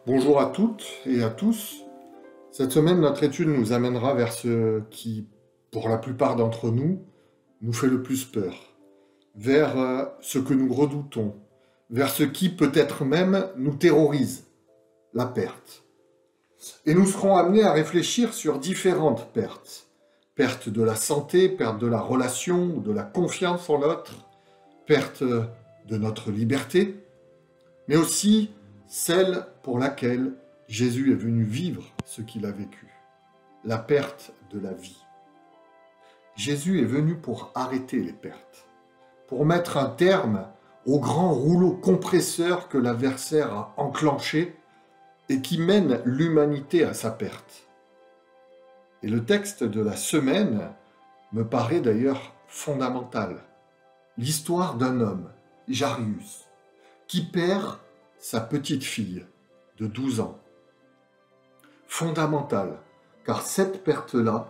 Bonjour à toutes et à tous. Cette semaine, notre étude nous amènera vers ce qui, pour la plupart d'entre nous, nous fait le plus peur, vers ce que nous redoutons, vers ce qui peut-être même nous terrorise, la perte. Et nous serons amenés à réfléchir sur différentes pertes. Perte de la santé, perte de la relation ou de la confiance en l'autre, perte de notre liberté, mais aussi celle pour laquelle Jésus est venu vivre ce qu'il a vécu, la perte de la vie. Jésus est venu pour arrêter les pertes, pour mettre un terme au grand rouleau compresseur que l'adversaire a enclenché et qui mène l'humanité à sa perte. Et le texte de la semaine me paraît d'ailleurs fondamental. L'histoire d'un homme, Jarius, qui perd sa petite fille de 12 ans. Fondamentale, car cette perte-là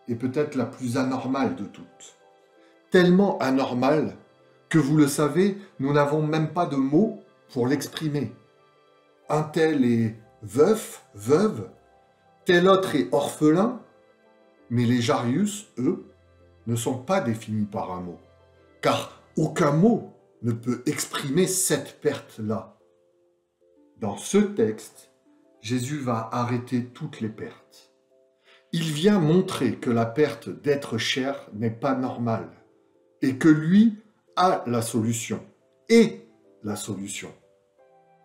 est peut-être la plus anormale de toutes. Tellement anormale que, vous le savez, nous n'avons même pas de mots pour l'exprimer. Un tel est veuf, veuve, tel autre est orphelin, mais les Jarius, eux, ne sont pas définis par un mot, car aucun mot ne peut exprimer cette perte-là. Dans ce texte, Jésus va arrêter toutes les pertes. Il vient montrer que la perte d'être cher n'est pas normale et que lui a la solution, et la solution.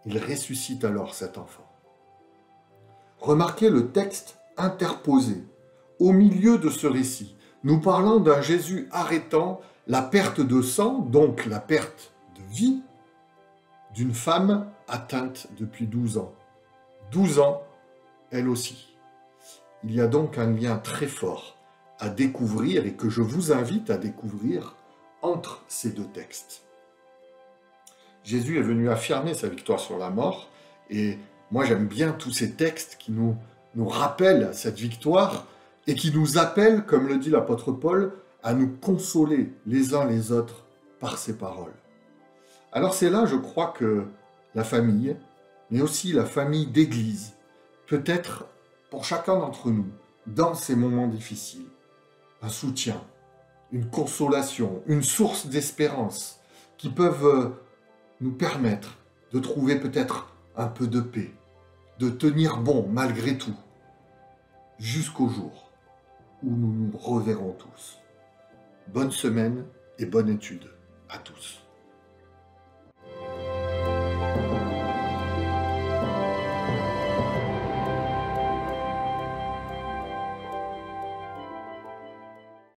Il ressuscite alors cet enfant. Remarquez le texte interposé au milieu de ce récit, nous parlant d'un Jésus arrêtant la perte de sang, donc la perte de vie, d'une femme atteinte depuis 12 ans. 12 ans, elle aussi. Il y a donc un lien très fort à découvrir et que je vous invite à découvrir entre ces deux textes. Jésus est venu affirmer sa victoire sur la mort et moi j'aime bien tous ces textes qui nous rappellent cette victoire et qui nous appellent, comme le dit l'apôtre Paul, à nous consoler les uns les autres par ces paroles. Alors c'est là, je crois, que la famille, mais aussi la famille d'Église, peut être pour chacun d'entre nous, dans ces moments difficiles, un soutien, une consolation, une source d'espérance qui peuvent nous permettre de trouver peut-être un peu de paix, de tenir bon malgré tout, jusqu'au jour où nous nous reverrons tous. Bonne semaine et bonne étude à tous.